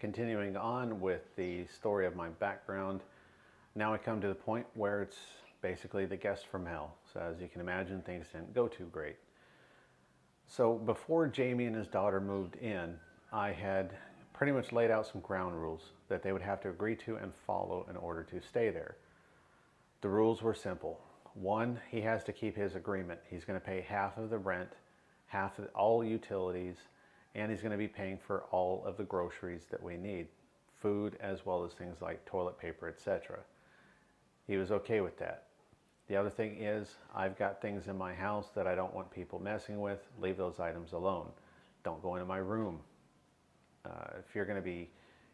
Continuing on with the story of my background, now I come to the point where it's basically the guest from hell. So as you can imagine, things didn't go too great. So before Jamie and his daughter moved in, I had pretty much laid out some ground rules that they would have to agree to and follow in order to stay there. The rules were simple. One, he has to keep his agreement. He's going to pay half of the rent, half of all utilities, and he's going to be paying for all of the groceries that we need, food as well as things like toilet paper, etc. He was okay with that. The other thing is, I've got things in my house that I don't want people messing with. Leave those items alone. Don't go into my room. If you're going to be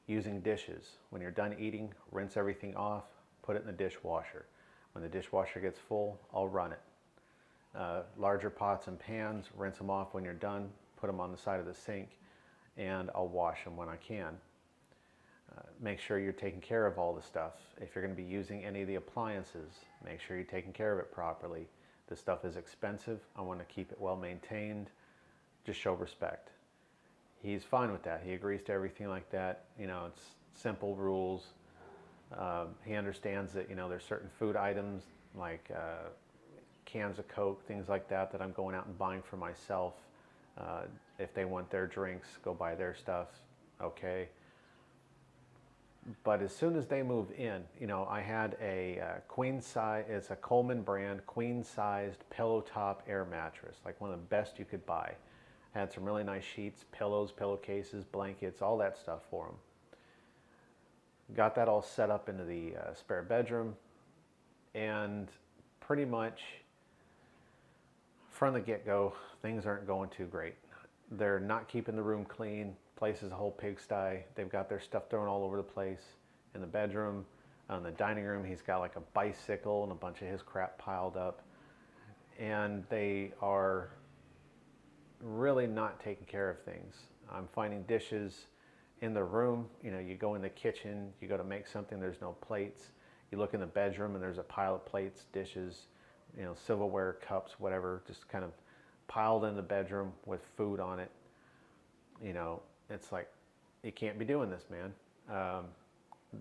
using dishes, when you're done eating, rinse everything off, put it in the dishwasher. When the dishwasher gets full, I'll run it. Larger pots and pans, rinse them off when you're done, put them on the side of the sink, and I'll wash them when I can. Make sure you're taking care of all the stuff. If you're going to be using any of the appliances, make sure you're taking care of it properly. This stuff is expensive. I want to keep it well maintained. Just show respect. He's fine with that. He agrees to everything like that. You know, it's simple rules. He understands that, you know, there's certain food items like cans of Coke, things like that, that I'm going out and buying for myself. If they want their drinks, go buy their stuff. Okay. But as soon as they move in, you know, I had a queen size, it's a Coleman brand, queen sized pillow top air mattress, like one of the best you could buy. Had some really nice sheets, pillows, pillowcases, blankets, all that stuff for them. Got that all set up into the spare bedroom, and pretty much from the get-go, things aren't going too great. They're not keeping the room clean. Place is a whole pigsty. They've got their stuff thrown all over the place in the bedroom. In the dining room, he's got like a bicycle and a bunch of his crap piled up. And they are really not taking care of things. I'm finding dishes in the room. You know, you go in the kitchen, you go to make something, there's no plates. You look in the bedroom and there's a pile of plates, dishes, you know, silverware, cups, whatever, just kind of piled in the bedroom with food on it. You know, it's like, you can't be doing this, man.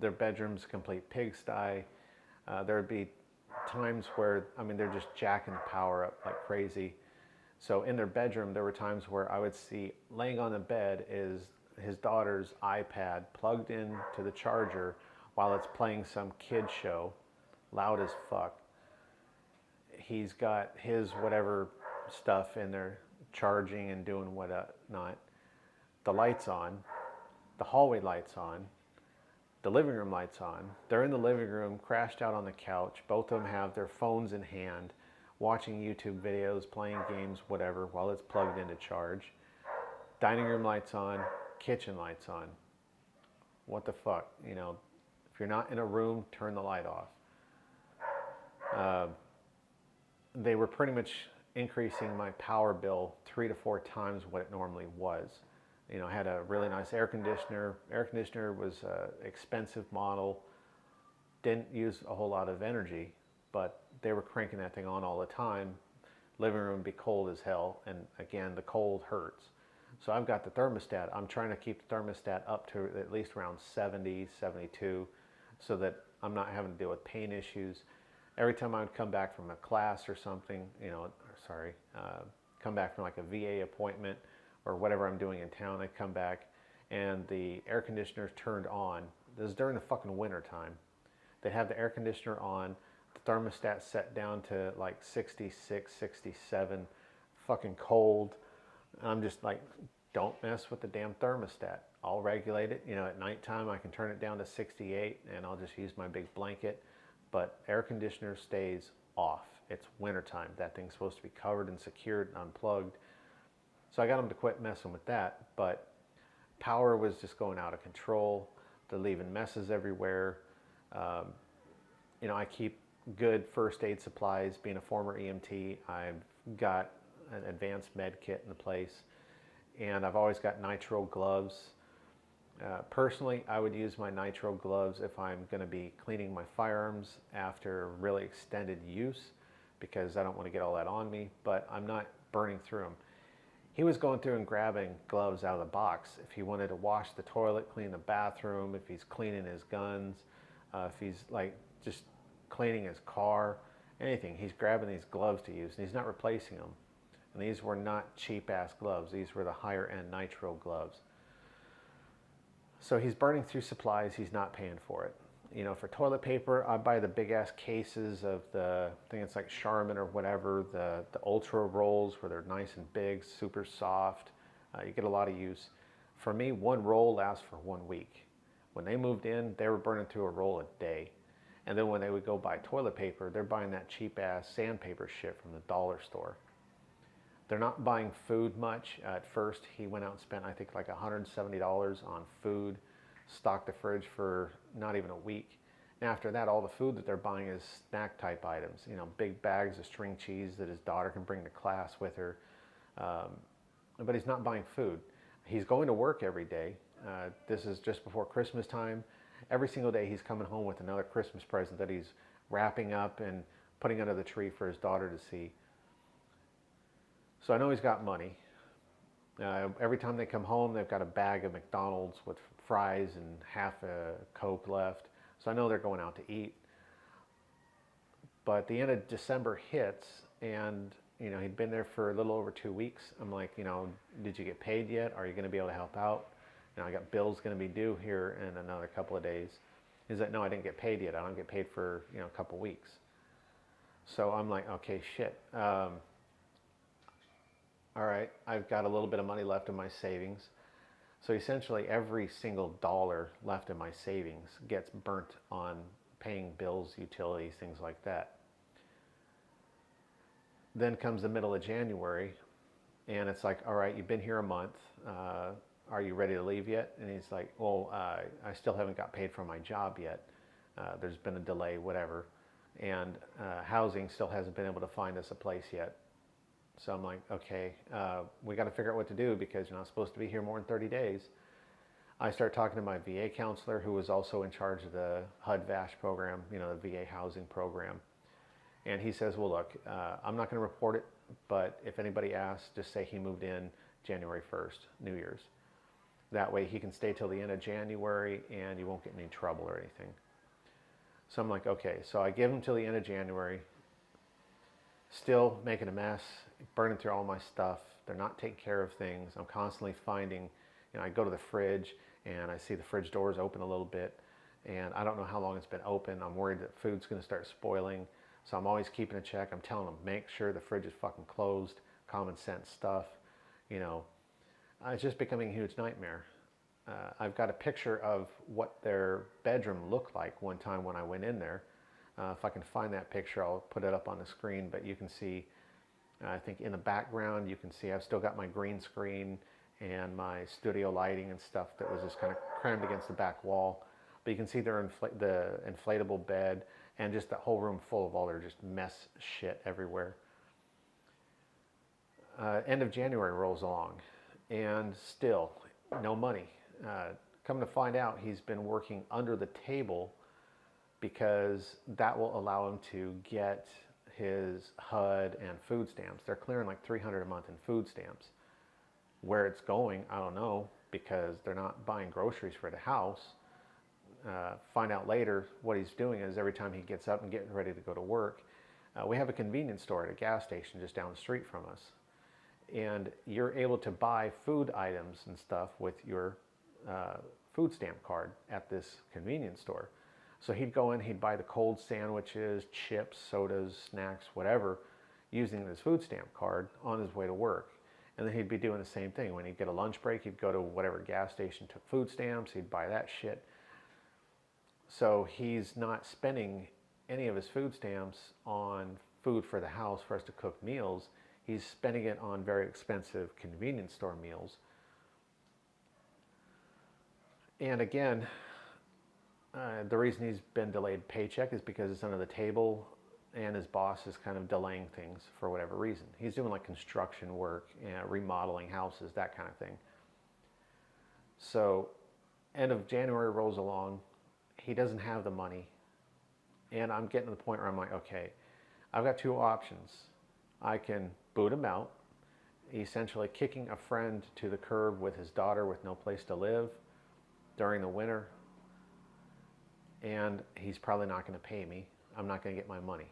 Their bedroom's a complete pigsty. There'd be times where, I mean, they're just jacking the power up like crazy. So in their bedroom, there were times where I would see laying on the bed is his daughter's iPad plugged in to the charger while it's playing some kid show, loud as fuck. He's got his whatever stuff in there charging and doing whatnot. The lights on, the hallway lights on, the living room lights on. They're in the living room, crashed out on the couch. Both of them have their phones in hand, watching YouTube videos, playing games, whatever, while it's plugged into charge. Dining room lights on, kitchen lights on. What the fuck? You know, if you're not in a room, turn the light off. They were pretty much increasing my power bill 3 to 4 times what it normally was. You know, I had a really nice air conditioner. Air conditioner was an expensive model. Didn't use a whole lot of energy, but they were cranking that thing on all the time. Living room would be cold as hell, and again, the cold hurts. So I've got the thermostat. I'm trying to keep the thermostat up to at least around 70, 72, so that I'm not having to deal with pain issues. Every time I would come back from a class or something, you know, come back from like a VA appointment or whatever I'm doing in town, I'd come back and the air conditioner's turned on. This is during the fucking winter time. They'd have the air conditioner on, the thermostat set down to like 66, 67, fucking cold. And I'm just like, don't mess with the damn thermostat. I'll regulate it. You know, at nighttime I can turn it down to 68 and I'll just use my big blanket. But air conditioner stays off. It's wintertime. That thing's supposed to be covered and secured and unplugged. So I got them to quit messing with that. But power was just going out of control. They're leaving messes everywhere. You know, I keep good first aid supplies. Being a former EMT, I've got an advanced med kit in the place. And I've always got nitrile gloves. Personally, I would use my nitrile gloves if I'm going to be cleaning my firearms after really extended use, because I don't want to get all that on me, but I'm not burning through them. He was going through and grabbing gloves out of the box if he wanted to wash the toilet, clean the bathroom, if he's cleaning his guns, if he's like just cleaning his car, anything. He's grabbing these gloves to use, and he's not replacing them. And these were not cheap ass gloves. These were the higher end nitrile gloves. So he's burning through supplies. He's not paying for it. You know, for toilet paper, I buy the big ass cases of the, I think it's like Charmin or whatever, the ultra rolls where they're nice and big, super soft. You get a lot of use. For me, one roll lasts for 1 week. When they moved in, they were burning through a roll a day. And then when they would go buy toilet paper, they're buying that cheap ass sandpaper shit from the dollar store. They're not buying food much. At first, he went out and spent, I think, like $170 on food, stocked the fridge for not even a week. And after that, all the food that they're buying is snack type items. You know, big bags of string cheese that his daughter can bring to class with her. But he's not buying food. He's going to work every day. This is just before Christmas time. Every single day he's coming home with another Christmas present that he's wrapping up and putting under the tree for his daughter to see. So I know he's got money. Every time they come home, they've got a bag of McDonald's with fries and half a Coke left. So I know they're going out to eat. But the end of December hits, and you know, he'd been there for a little over 2 weeks. I'm like, you know, did you get paid yet? Are you going to be able to help out? You know, I got bills going to be due here in another couple of days. He's like, no, I didn't get paid yet. I don't get paid for, you know, a couple weeks. So I'm like, okay, shit. All right, I've got a little bit of money left in my savings. So essentially every single dollar left in my savings gets burnt on paying bills, utilities, things like that. Then comes the middle of January, and it's like, all right, you've been here a month. Are you ready to leave yet? And he's like, well, I still haven't got paid for my job yet. There's been a delay, whatever. And housing still hasn't been able to find us a place yet. So I'm like, okay, we got to figure out what to do because you're not supposed to be here more than 30 days. I start talking to my VA counselor, who was also in charge of the HUD-VASH program, you know, the VA housing program. And he says, well, look, I'm not going to report it, but if anybody asks, just say he moved in January 1st, New Year's. That way he can stay till the end of January and you won't get in any trouble or anything. So I'm like, okay. So I give him till the end of January. Still making a mess, burning through all my stuff. They're not taking care of things. I'm constantly finding, you know, I go to the fridge and I see the fridge doors open a little bit and I don't know how long it's been open. I'm worried that food's going to start spoiling. So I'm always keeping a check. I'm telling them, make sure the fridge is fucking closed. Common sense stuff, you know. It's just becoming a huge nightmare. I've got a picture of what their bedroom looked like one time when I went in there. If I can find that picture, I'll put it up on the screen, but you can see, I think in the background, you can see I've still got my green screen and my studio lighting and stuff that was just kind of crammed against the back wall. But you can see the inflatable bed and just the whole room full of all their just mess shit everywhere. End of January rolls along and still no money. Come to find out, he's been working under the table because that will allow him to get his HUD and food stamps. They're clearing like $300 a month in food stamps. Where it's going, I don't know, because they're not buying groceries for the house. Find out later what he's doing is every time he gets up and getting ready to go to work, we have a convenience store at a gas station just down the street from us. And you're able to buy food items and stuff with your food stamp card at this convenience store. So he'd go in, he'd buy the cold sandwiches, chips, sodas, snacks, whatever, using his food stamp card on his way to work. And then he'd be doing the same thing. When he'd get a lunch break, he'd go to whatever gas station took food stamps, he'd buy that shit. So he's not spending any of his food stamps on food for the house for us to cook meals. He's spending it on very expensive convenience store meals. And again, the reason he's been delayed paycheck is because it's under the table and his boss is kind of delaying things for whatever reason. He's doing like construction work, remodeling houses, that kind of thing. So end of January rolls along. He doesn't have the money. And I'm getting to the point where I'm like, okay, I've got two options. I can boot him out essentially kicking a friend to the curb with his daughter with no place to live during the winter, and he's probably not going to pay me. I'm not going to get my money,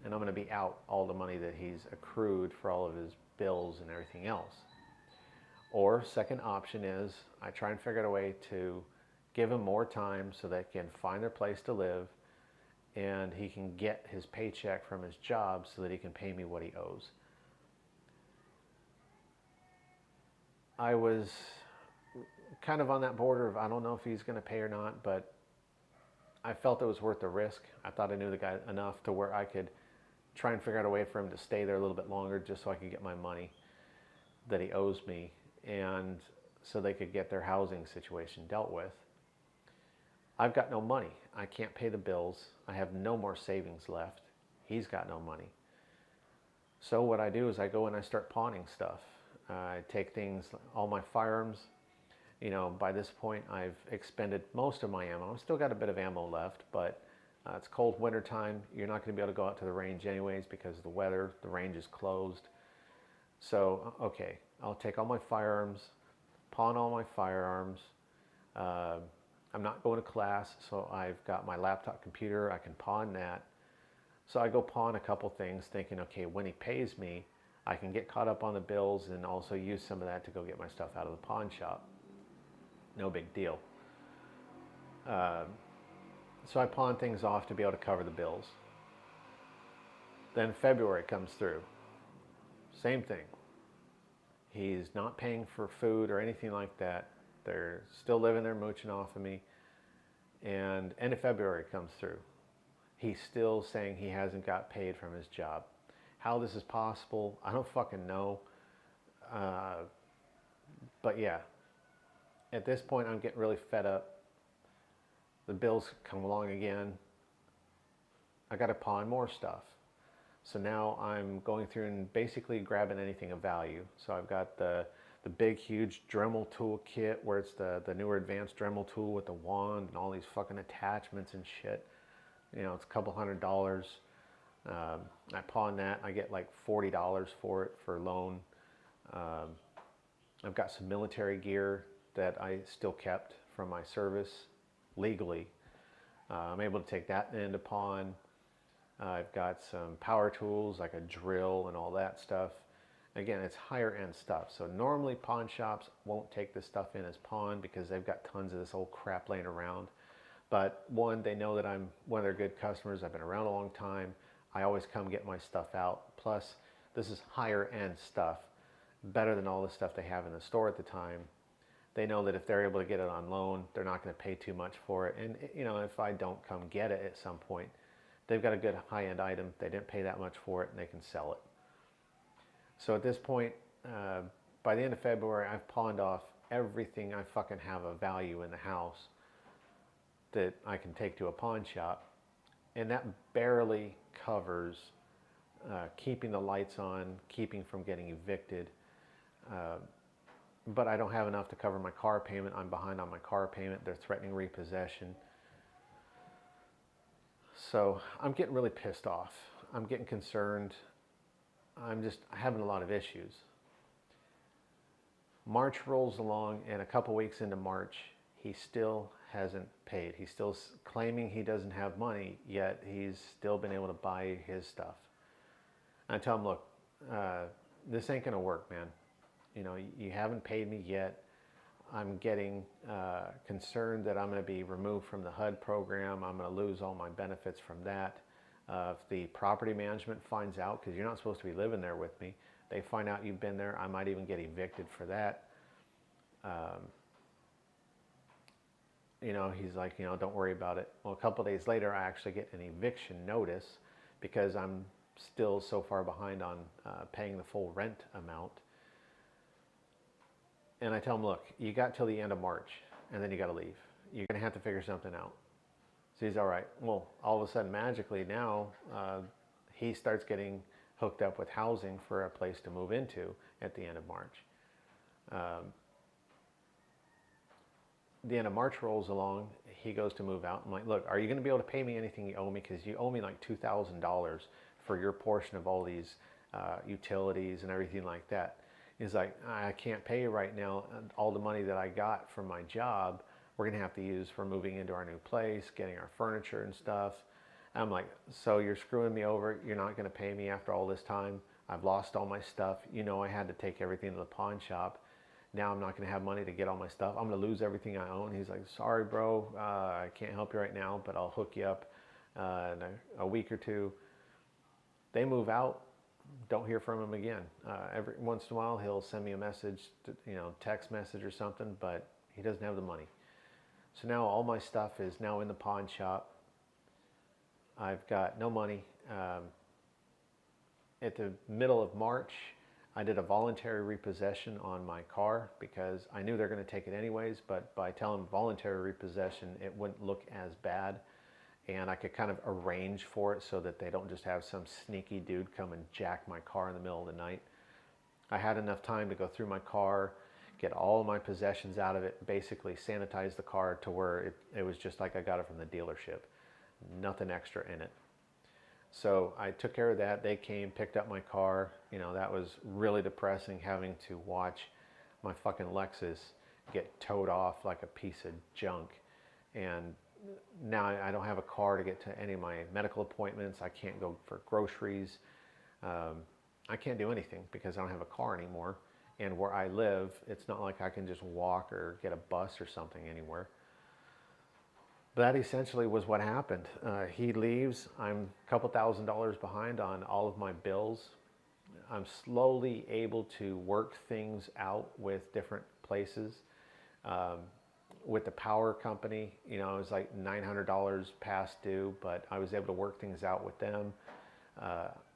and I'm going to be out all the money that he's accrued for all of his bills and everything else. Or second option is I try and figure out a way to give him more time so they can find their place to live and he can get his paycheck from his job so that he can pay me what he owes. I was kind of on that border of I don't know if he's going to pay or not, but I felt it was worth the risk. I thought I knew the guy enough to where I could try and figure out a way for him to stay there a little bit longer just so I could get my money that he owes me and so they could get their housing situation dealt with. I've got no money. I can't pay the bills. I have no more savings left. He's got no money. So what I do is I go and I start pawning stuff. I take things, all my firearms. You know, by this point I've expended most of my ammo. I've still got a bit of ammo left, but it's cold winter time. You're not going to be able to go out to the range anyways because of the weather. The range is closed. So, okay, I'll take all my firearms, pawn all my firearms. I'm not going to class, so I've got my laptop computer. I can pawn that. So I go pawn a couple things thinking, okay, when he pays me, I can get caught up on the bills and also use some of that to go get my stuff out of the pawn shop. No big deal. So I pawn things off to be able to cover the bills. Then February comes through. Same thing. He's not paying for food or anything like that. They're still living there mooching off of me. And end of February comes through. He's still saying he hasn't got paid from his job. How this is possible, I don't fucking know. But yeah, at this point I'm getting really fed up. The bills come along again. I got to pawn more stuff. So now I'm going through and basically grabbing anything of value. So I've got the big, huge Dremel tool kit where it's the newer advanced Dremel tool with the wand and all these fucking attachments and shit. You know, it's a couple $100. I pawn that. I get like $40 for it for loan. I've got some military gear that I still kept from my service legally. I'm able to take that into pawn. I've got some power tools like a drill and all that stuff. Again, it's higher end stuff. So normally pawn shops won't take this stuff in as pawn because they've got tons of this old crap laying around. But one, they know that I'm one of their good customers. I've been around a long time. I always come get my stuff out. Plus, this is higher end stuff, better than all the stuff they have in the store at the time. They know that if they're able to get it on loan, they're not going to pay too much for it. And you know, if I don't come get it at some point, they've got a good high-end item. They didn't pay that much for it, and they can sell it. So at this point, by the end of February, I've pawned off everything I fucking have of value in the house that I can take to a pawn shop. And that barely covers keeping the lights on, keeping from getting evicted. But I don't have enough to cover my car payment. I'm behind on my car payment. They're threatening repossession. So I'm getting really pissed off. I'm getting concerned. I'm just having a lot of issues. March rolls along, and a couple weeks into March, he still hasn't paid. He's still claiming he doesn't have money, yet he's still been able to buy his stuff. And I tell him, look, this ain't gonna work, man. You know, you haven't paid me yet. I'm getting concerned that I'm going to be removed from the HUD program. I'm going to lose all my benefits from that. If the property management finds out, because you're not supposed to be living there with me, they find out you've been there, I might even get evicted for that. You know, he's like, you know, don't worry about it. Well, a couple of days later, I actually get an eviction notice because I'm still so far behind on paying the full rent amount. And I tell him, look, you got till the end of March, and then you got to leave. You're going to have to figure something out. So he's all right. Well, all of a sudden, magically now, he starts getting hooked up with housing for a place to move into at the end of March. The end of March rolls along. He goes to move out. I'm like, look, are you going to be able to pay me anything you owe me? Because you owe me like $2,000 for your portion of all these utilities and everything like that. He's like, I can't pay you right now. All the money that I got from my job, we're going to have to use for moving into our new place, getting our furniture and stuff. I'm like, so you're screwing me over? You're not going to pay me after all this time? I've lost all my stuff. You know, I had to take everything to the pawn shop. Now I'm not going to have money to get all my stuff. I'm going to lose everything I own. He's like, sorry, bro. I can't help you right now, but I'll hook you up in a week or two. They move out. Don't hear from him again. Every once in a while, he'll send me a message, text message or something, but he doesn't have the money. So now all my stuff is now in the pawn shop. I've got no money. At the middle of March, I did a voluntary repossession on my car because I knew they're going to take it anyways, but by telling them voluntary repossession, it wouldn't look as bad. And I could kind of arrange for it so that they don't just have some sneaky dude come and jack my car in the middle of the night. I had enough time to go through my car, get all my possessions out of it, basically sanitize the car to where it was just like I got it from the dealership. Nothing extra in it. So I took care of that. They came, picked up my car. That was really depressing, having to watch my fucking Lexus get towed off like a piece of junk. And now I don't have a car to get to any of my medical appointments. I can't go for groceries. I can't do anything because I don't have a car anymore. And where I live, it's not like I can just walk or get a bus or something anywhere. But that essentially was what happened. He leaves. I'm a couple $1,000s behind on all of my bills. I'm slowly able to work things out with different places. With the power company, it was like $900 past due, but I was able to work things out with them.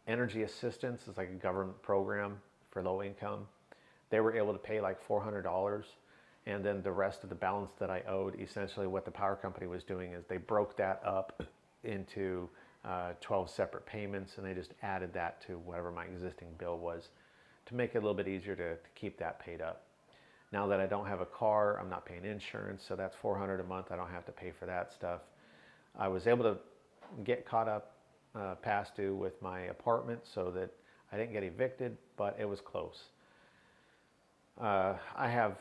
Energy assistance is like a government program for low income. They were able to pay like $400, and then the rest of the balance that I owed, essentially what the power company was doing is they broke that up into 12 separate payments, and they just added that to whatever my existing bill was to make it a little bit easier to keep that paid up. Now that I don't have a car, I'm not paying insurance, so that's $400 a month. I don't have to pay for that stuff. I was able to get caught up past due with my apartment so that I didn't get evicted, but it was close. I have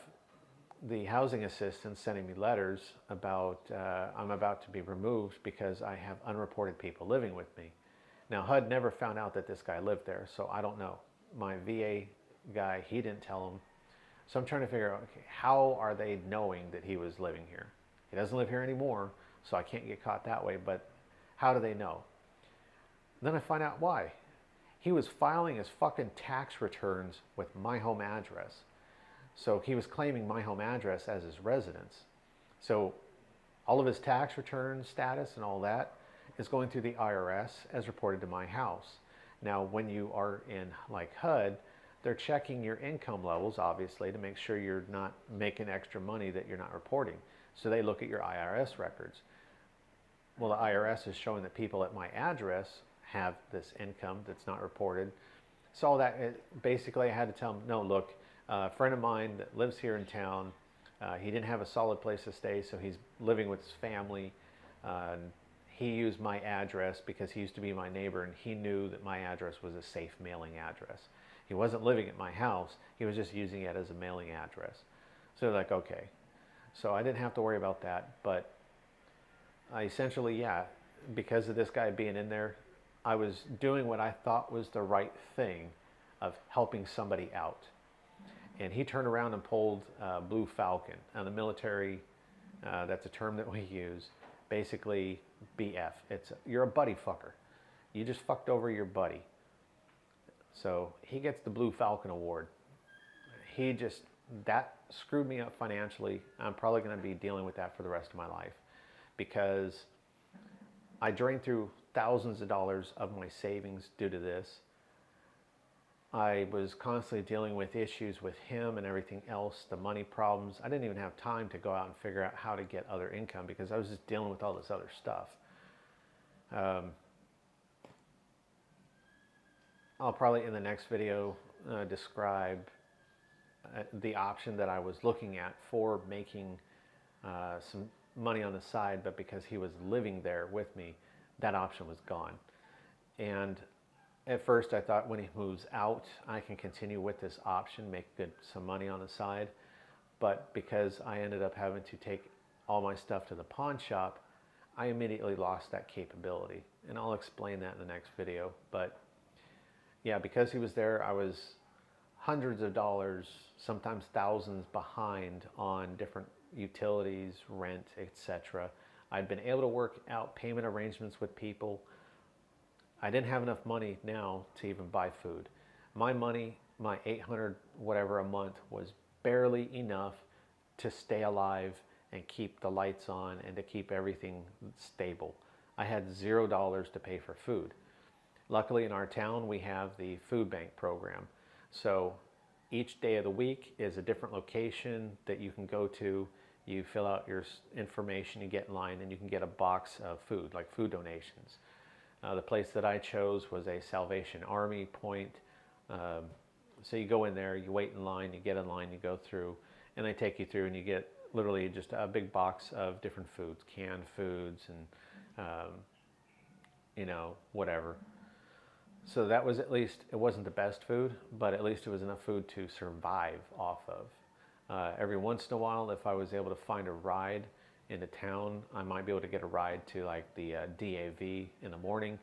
the housing assistants sending me letters about I'm about to be removed because I have unreported people living with me. Now, HUD never found out that this guy lived there, so I don't know. My VA guy, he didn't tell him. So I'm trying to figure out, okay, how are they knowing that he was living here? He doesn't live here anymore, so I can't get caught that way, but how do they know? Then I find out why. He was filing his fucking tax returns with my home address. So he was claiming my home address as his residence. So all of his tax return status and all that is going through the IRS as reported to my house. Now, when you are in like HUD, they're checking your income levels, obviously, to make sure you're not making extra money that you're not reporting. So they look at your IRS records. Well, the IRS is showing that people at my address have this income that's not reported. So all that, basically I had to tell them, no, look, a friend of mine that lives here in town, he didn't have a solid place to stay, so he's living with his family. He used my address because he used to be my neighbor, and he knew that my address was a safe mailing address. He wasn't living at my house, he was just using it as a mailing address. So they're like, okay. So I didn't have to worry about that, but I essentially, yeah, because of this guy being in there, I was doing what I thought was the right thing of helping somebody out. And he turned around and pulled Blue Falcon. Now the military, that's a term that we use, basically BF. You're a buddy fucker. You just fucked over your buddy. So he gets the Blue Falcon Award. That screwed me up financially. I'm probably going to be dealing with that for the rest of my life because I drained through thousands of dollars of my savings due to this. I was constantly dealing with issues with him and everything else, the money problems. I didn't even have time to go out and figure out how to get other income because I was just dealing with all this other stuff. I'll probably in the next video describe the option that I was looking at for making some money on the side, but because he was living there with me, that option was gone. And At first I thought when he moves out, I can continue with this option, make some money on the side. But because I ended up having to take all my stuff to the pawn shop, I immediately lost that capability. And I'll explain that in the next video. But yeah, because he was there, I was hundreds of dollars, sometimes thousands behind on different utilities, rent, etc. I'd been able to work out payment arrangements with people. I didn't have enough money now to even buy food. My money, my 800 whatever a month, was barely enough to stay alive and keep the lights on and to keep everything stable. I had $0 to pay for food. Luckily in our town we have the food bank program. So each day of the week is a different location that you can go to. You fill out your information, you get in line, and you can get a box of food, like food donations. The place that I chose was a Salvation Army point. So you go in there, you wait in line, you get in line, you go through, and they take you through and you get literally just a big box of different foods, canned foods and, you know, whatever. So that was, at least, it wasn't the best food, but at least it was enough food to survive off of. Every once in a while, if I was able to find a ride into town, I might be able to get a ride to like the DAV in the morning.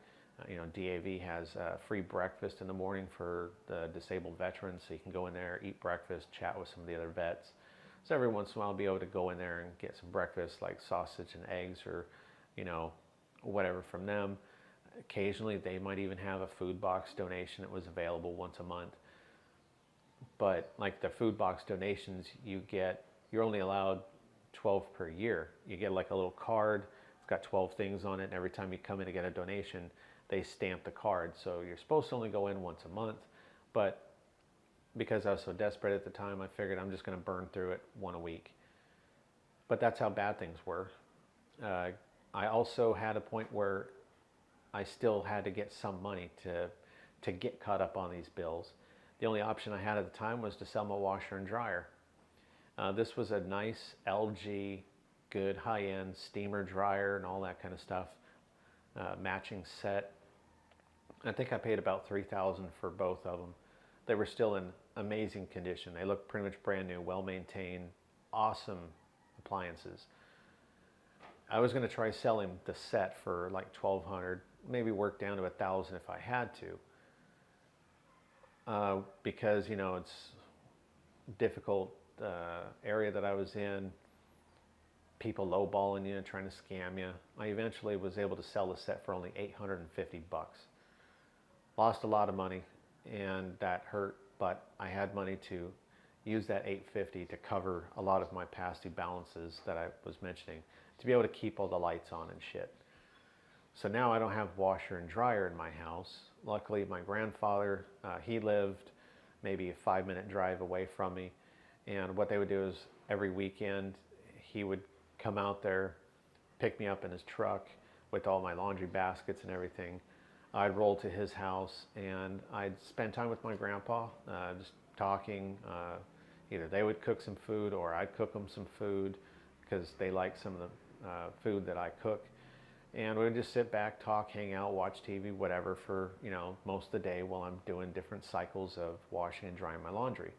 You know, DAV has free breakfast in the morning for the disabled veterans, so you can go in there, eat breakfast, chat with some of the other vets. So every once in a while I'll be able to go in there and get some breakfast, like sausage and eggs or, you know, whatever from them. Occasionally they might even have a food box donation that was available once a month. But like the food box donations, you're only allowed 12 per year. You get like a little card, it's got 12 things on it, and every time you come in to get a donation, they stamp the card. So you're supposed to only go in once a month, but because I was so desperate at the time, I figured I'm just going to burn through it one a week. But that's how bad things were. I also had a point where I still had to get some money to get caught up on these bills. The only option I had at the time was to sell my washer and dryer. This was a nice LG, good high-end steamer dryer and all that kind of stuff, matching set. I think I paid about $3,000 for both of them. They were still in amazing condition. They looked pretty much brand new, well-maintained, awesome appliances. I was going to try selling the set for like $1,200, maybe work down to $1,000 if I had to, because, you know, it's difficult area that I was in, people lowballing you and trying to scam you. I eventually was able to sell the set for only $850. Lost a lot of money, and that hurt, but I had money to use that $850 to cover a lot of my past due balances that I was mentioning, to be able to keep all the lights on and shit. So now I don't have washer and dryer in my house. Luckily, my grandfather, he lived maybe a 5-minute drive away from me. And what they would do is every weekend, he would come out there, pick me up in his truck with all my laundry baskets and everything. I'd roll to his house and I'd spend time with my grandpa, just talking. Either they would cook some food or I'd cook them some food because they like some of the food that I cook. And we'd just sit back, talk, hang out, watch TV, whatever for, you know, most of the day while I'm doing different cycles of washing and drying my laundry.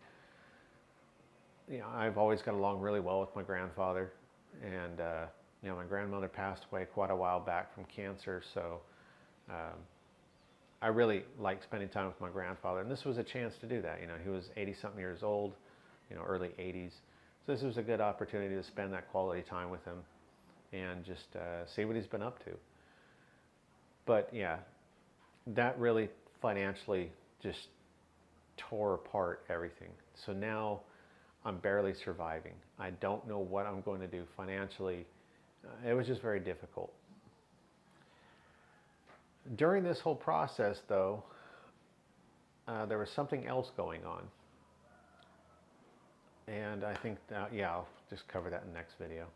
You know, I've always got along really well with my grandfather, and you know, my grandmother passed away quite a while back from cancer, so I really like spending time with my grandfather, and this was a chance to do that. You know, he was 80-something years old, you know, early 80s, so this was a good opportunity to spend that quality time with him and just see what he's been up to. But yeah, that really financially just tore apart everything. So now I'm barely surviving. I don't know what I'm going to do financially. It was just very difficult. During this whole process, though, there was something else going on. And I think, yeah, I'll just cover that in the next video.